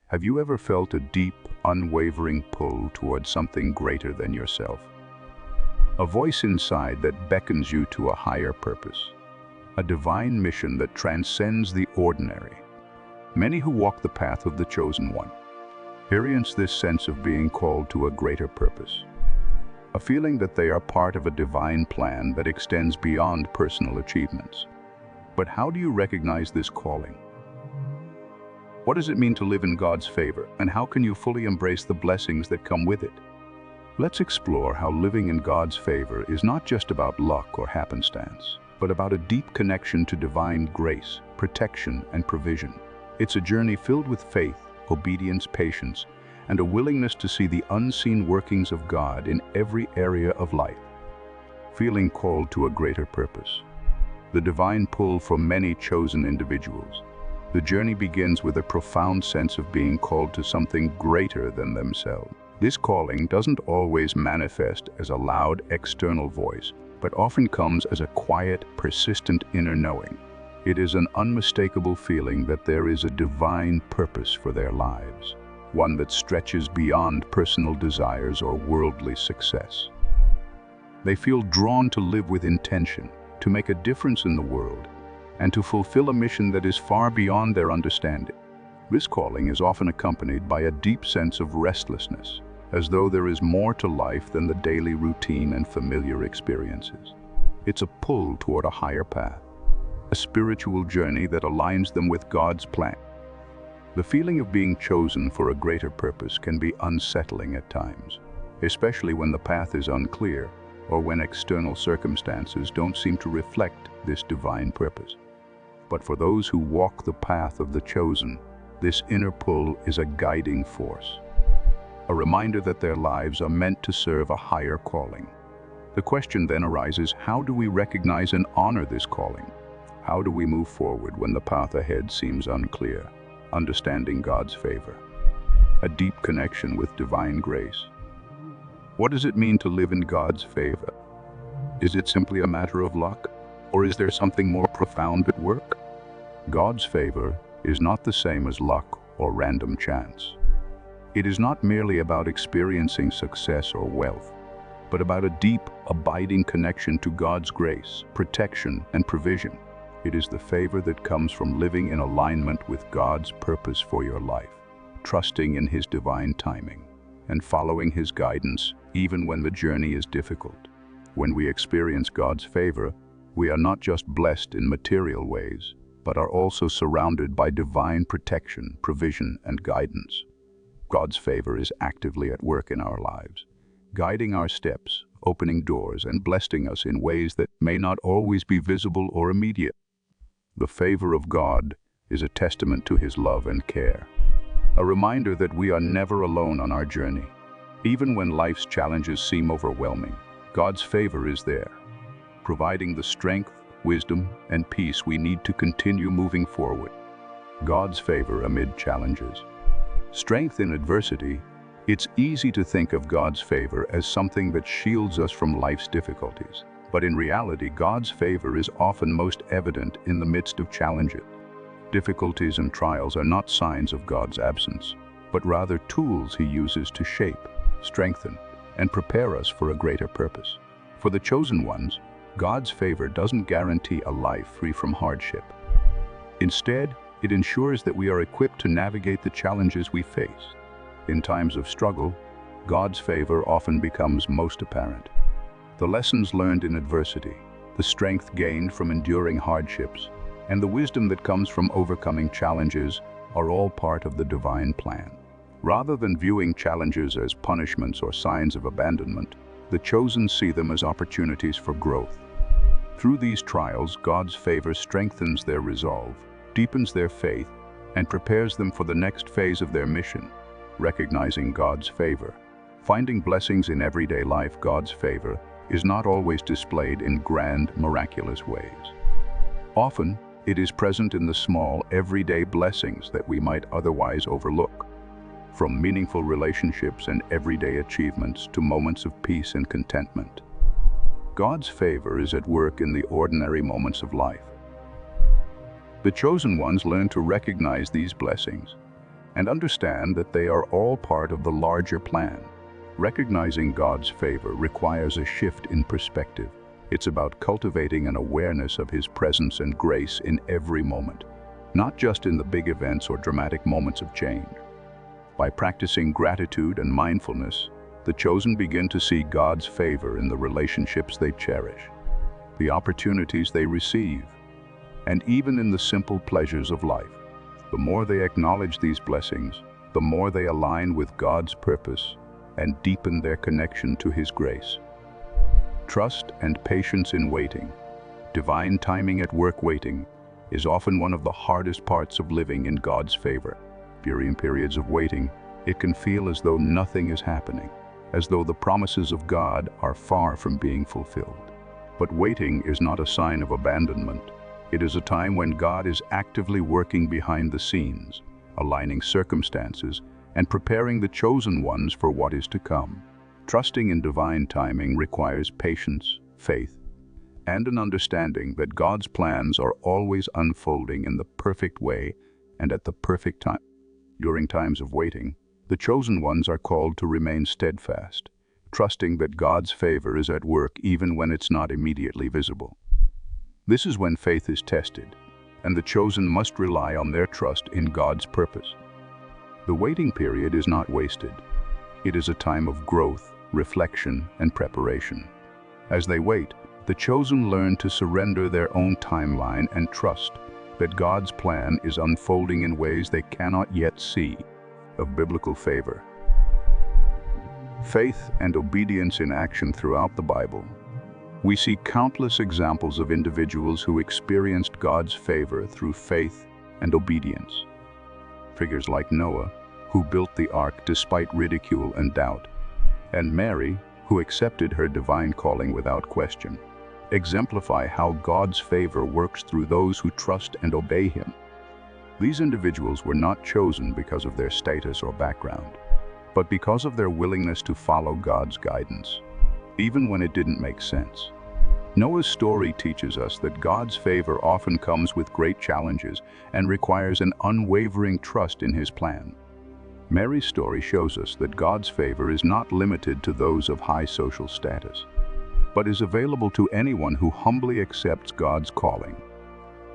Have you ever felt a deep, unwavering pull towards something greater than yourself? A voice inside that beckons you to a higher purpose, a divine mission that transcends the ordinary. Many who walk the path of the chosen one experience this sense of being called to a greater purpose, a feeling that they are part of a divine plan that extends beyond personal achievements. But how do you recognize this calling? What does it mean to live in God's favor, and how can you fully embrace the blessings that come with it? Let's explore how living in God's favor is not just about luck or happenstance, but about a deep connection to divine grace, protection, and provision. It's a journey filled with faith, obedience, patience, and a willingness to see the unseen workings of God in every area of life. Feeling called to a greater purpose. The divine pull for many chosen individuals. The journey begins with a profound sense of being called to something greater than themselves. This calling doesn't always manifest as a loud external voice, but often comes as a quiet, persistent inner knowing. It is an unmistakable feeling that there is a divine purpose for their lives, one that stretches beyond personal desires or worldly success. They feel drawn to live with intention, to make a difference in the world, and to fulfill a mission that is far beyond their understanding. This calling is often accompanied by a deep sense of restlessness, as though there is more to life than the daily routine and familiar experiences. It's a pull toward a higher path, a spiritual journey that aligns them with God's plan. The feeling of being chosen for a greater purpose can be unsettling at times, especially when the path is unclear or when external circumstances don't seem to reflect this divine purpose. But for those who walk the path of the chosen, this inner pull is a guiding force, a reminder that their lives are meant to serve a higher calling. The question then arises, how do we recognize and honor this calling? How do we move forward when the path ahead seems unclear? Understanding God's favor, a deep connection with divine grace. What does it mean to live in God's favor? Is it simply a matter of luck? Or is there something more profound at work? God's favor is not the same as luck or random chance. It is not merely about experiencing success or wealth, but about a deep, abiding connection to God's grace, protection, and provision. It is the favor that comes from living in alignment with God's purpose for your life, trusting in His divine timing, and following His guidance even when the journey is difficult. When we experience God's favor, we are not just blessed in material ways, but are also surrounded by divine protection, provision, and guidance. God's favor is actively at work in our lives, guiding our steps, opening doors, and blessing us in ways that may not always be visible or immediate. The favor of God is a testament to His love and care, a reminder that we are never alone on our journey. Even when life's challenges seem overwhelming, God's favor is there, providing the strength, wisdom, and peace we need to continue moving forward. God's favor amid challenges. Strength in adversity. It's easy to think of God's favor as something that shields us from life's difficulties. But in reality, God's favor is often most evident in the midst of challenges. Difficulties and trials are not signs of God's absence, but rather tools He uses to shape, strengthen, and prepare us for a greater purpose. For the chosen ones, God's favor doesn't guarantee a life free from hardship. Instead, it ensures that we are equipped to navigate the challenges we face. In times of struggle, God's favor often becomes most apparent. The lessons learned in adversity, the strength gained from enduring hardships, and the wisdom that comes from overcoming challenges are all part of the divine plan. Rather than viewing challenges as punishments or signs of abandonment, the chosen see them as opportunities for growth. Through these trials, God's favor strengthens their resolve, deepens their faith, and prepares them for the next phase of their mission. Recognizing God's favor. Finding blessings in everyday life. God's favor is not always displayed in grand, miraculous ways. Often, it is present in the small, everyday blessings that we might otherwise overlook. From meaningful relationships and everyday achievements to moments of peace and contentment. God's favor is at work in the ordinary moments of life. The chosen ones learn to recognize these blessings and understand that they are all part of the larger plan. Recognizing God's favor requires a shift in perspective. It's about cultivating an awareness of His presence and grace in every moment, not just in the big events or dramatic moments of change. By practicing gratitude and mindfulness, the chosen begin to see God's favor in the relationships they cherish, the opportunities they receive, and even in the simple pleasures of life. The more they acknowledge these blessings, the more they align with God's purpose and deepen their connection to His grace. Trust and patience in waiting. Divine timing at work. Waiting is often one of the hardest parts of living in God's favor. During periods of waiting, it can feel as though nothing is happening, as though the promises of God are far from being fulfilled. But waiting is not a sign of abandonment. It is a time when God is actively working behind the scenes, aligning circumstances and preparing the chosen ones for what is to come. Trusting in divine timing requires patience, faith, and an understanding that God's plans are always unfolding in the perfect way and at the perfect time. During times of waiting, the chosen ones are called to remain steadfast, trusting that God's favor is at work even when it's not immediately visible. This is when faith is tested, and the chosen must rely on their trust in God's purpose. The waiting period is not wasted. It is a time of growth, reflection, and preparation. As they wait, the chosen learn to surrender their own timeline and trust that God's plan is unfolding in ways they cannot yet see. Of biblical favor. Faith and obedience in action throughout the Bible. We see countless examples of individuals who experienced God's favor through faith and obedience. Figures like Noah, who built the ark despite ridicule and doubt, and Mary, who accepted her divine calling without question, exemplify how God's favor works through those who trust and obey Him. These individuals were not chosen because of their status or background, but because of their willingness to follow God's guidance, even when it didn't make sense. Noah's story teaches us that God's favor often comes with great challenges and requires an unwavering trust in His plan. Mary's story shows us that God's favor is not limited to those of high social status, but is available to anyone who humbly accepts God's calling.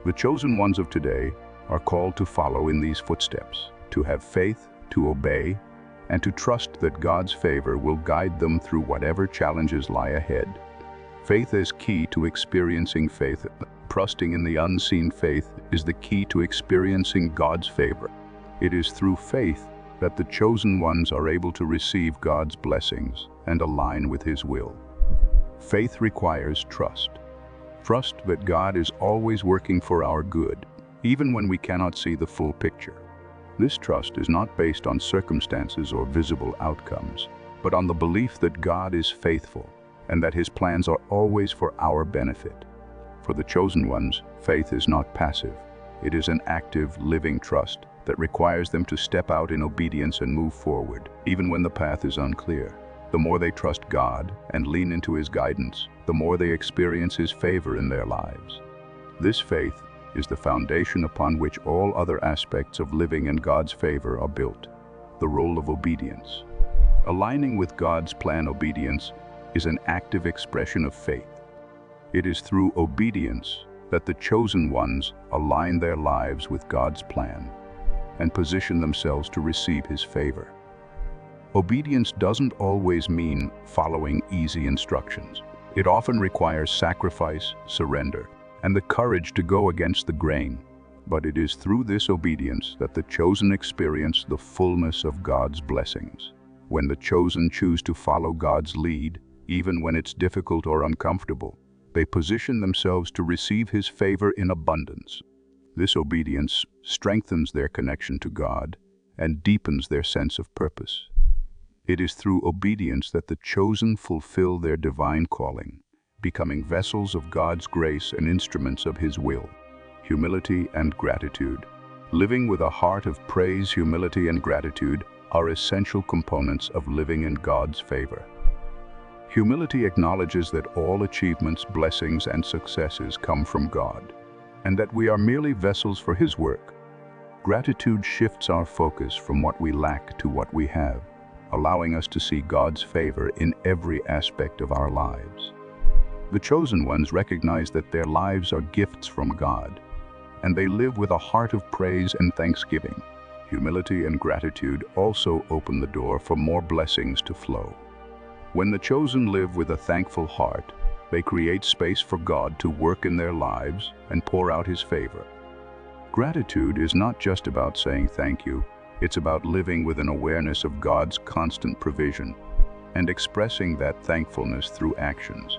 The chosen ones of today are called to follow in these footsteps, to have faith, to obey, and to trust that God's favor will guide them through whatever challenges lie ahead. Faith is key to experiencing faith. Trusting in the unseen faith is the key to experiencing God's favor. It is through faith that the chosen ones are able to receive God's blessings and align with His will. Faith requires trust. Trust that God is always working for our good, even when we cannot see the full picture. This trust is not based on circumstances or visible outcomes, but on the belief that God is faithful and that His plans are always for our benefit. For the chosen ones, faith is not passive. It is an active, living trust that requires them to step out in obedience and move forward, even when the path is unclear. The more they trust God and lean into His guidance, the more they experience His favor in their lives. This faith is the foundation upon which all other aspects of living in God's favor are built. The role of obedience. Aligning with God's plan. Obedience is an active expression of faith. It is through obedience that the chosen ones align their lives with God's plan and position themselves to receive His favor. Obedience doesn't always mean following easy instructions. It often requires sacrifice, surrender, and the courage to go against the grain. But it is through this obedience that the chosen experience the fullness of God's blessings. When the chosen choose to follow God's lead, even when it's difficult or uncomfortable, they position themselves to receive His favor in abundance. This obedience strengthens their connection to God and deepens their sense of purpose. It is through obedience that the chosen fulfill their divine calling, becoming vessels of God's grace and instruments of His will. Humility and gratitude. Living with a heart of praise, humility, and gratitude are essential components of living in God's favor. Humility acknowledges that all achievements, blessings, and successes come from God, and that we are merely vessels for His work. Gratitude shifts our focus from what we lack to what we have, allowing us to see God's favor in every aspect of our lives. The chosen ones recognize that their lives are gifts from God, and they live with a heart of praise and thanksgiving. Humility and gratitude also open the door for more blessings to flow. When the chosen live with a thankful heart, they create space for God to work in their lives and pour out His favor. Gratitude is not just about saying thank you, it's about living with an awareness of God's constant provision and expressing that thankfulness through actions.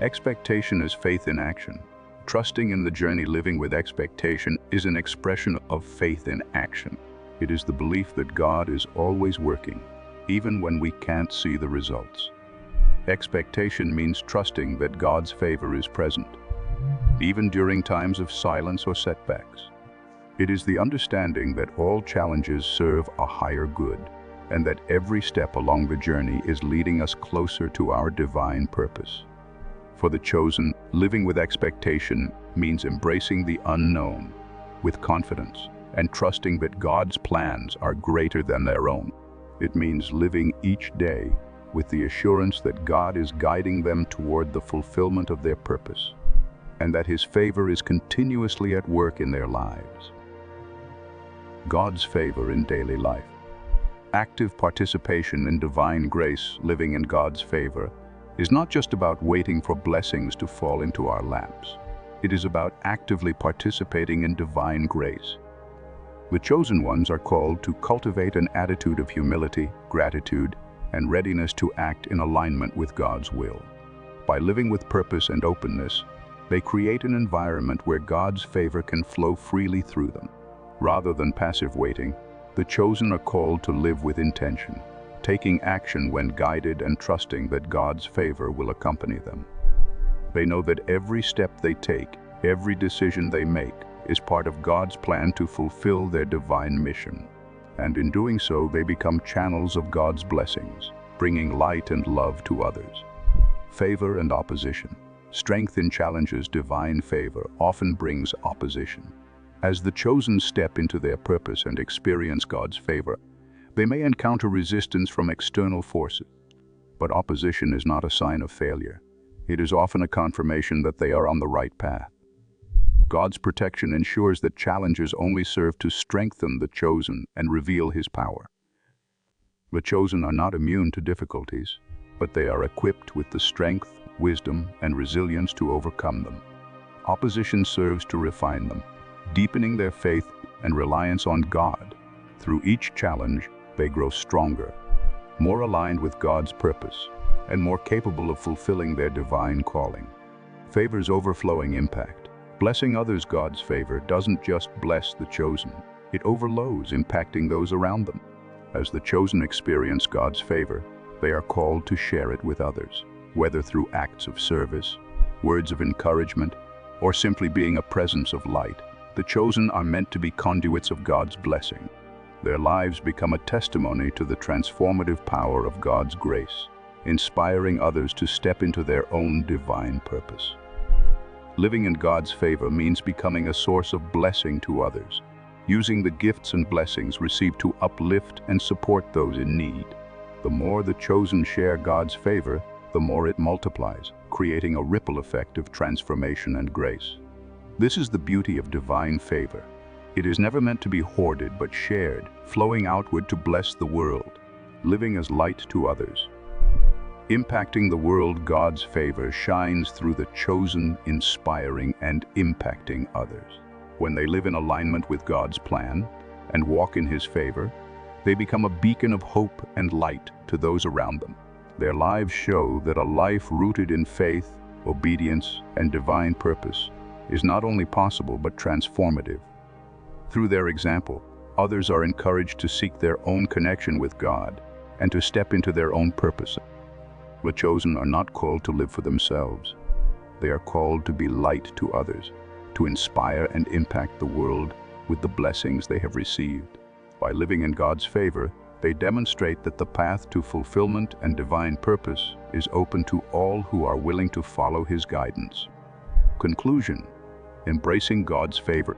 Expectation is faith in action. Trusting in the journey. Living with expectation is an expression of faith in action. It is the belief that God is always working, even when we can't see the results. Expectation means trusting that God's favor is present, even during times of silence or setbacks. It is the understanding that all challenges serve a higher good, and that every step along the journey is leading us closer to our divine purpose. For the chosen, living with expectation means embracing the unknown with confidence and trusting that God's plans are greater than their own. It means living each day with the assurance that God is guiding them toward the fulfillment of their purpose, and that His favor is continuously at work in their lives. God's favor in daily life. Active participation in divine grace, living in God's favor, is not just about waiting for blessings to fall into our laps. It is about actively participating in divine grace. The chosen ones are called to cultivate an attitude of humility, gratitude, and readiness to act in alignment with God's will. By living with purpose and openness, they create an environment where God's favor can flow freely through them. Rather than passive waiting, the chosen are called to live with intention, taking action when guided and trusting that God's favor will accompany them. They know that every step they take, every decision they make, is part of God's plan to fulfill their divine mission. And in doing so, they become channels of God's blessings, bringing light and love to others. Favor and opposition. Strength in challenges. Divine favor often brings opposition. As the chosen step into their purpose and experience God's favor, they may encounter resistance from external forces. But opposition is not a sign of failure. It is often a confirmation that they are on the right path. God's protection ensures that challenges only serve to strengthen the chosen and reveal His power. The chosen are not immune to difficulties, but they are equipped with the strength, wisdom, and resilience to overcome them. Opposition serves to refine them, deepening their faith and reliance on God. Through each challenge, they grow stronger, more aligned with God's purpose, and more capable of fulfilling their divine calling. Favor's overflowing impact. Blessing others. God's favor doesn't just bless the chosen, it overflows, impacting those around them. As the chosen experience God's favor, they are called to share it with others, whether through acts of service, words of encouragement, or simply being a presence of light. The chosen are meant to be conduits of God's blessing. Their lives become a testimony to the transformative power of God's grace, inspiring others to step into their own divine purpose. Living in God's favor means becoming a source of blessing to others, using the gifts and blessings received to uplift and support those in need. The more the chosen share God's favor, the more it multiplies, creating a ripple effect of transformation and grace. This is the beauty of divine favor. It is never meant to be hoarded but shared, flowing outward to bless the world, living as light to others. Impacting the world. God's favor shines through the chosen, inspiring and impacting others. When they live in alignment with God's plan and walk in His favor, they become a beacon of hope and light to those around them. Their lives show that a life rooted in faith, obedience, and divine purpose is not only possible but transformative. Through their example, others are encouraged to seek their own connection with God and to step into their own purpose. The chosen are not called to live for themselves. They are called to be light to others, to inspire and impact the world with the blessings they have received. By living in God's favor, they demonstrate that the path to fulfillment and divine purpose is open to all who are willing to follow His guidance. Conclusion: embracing God's favor.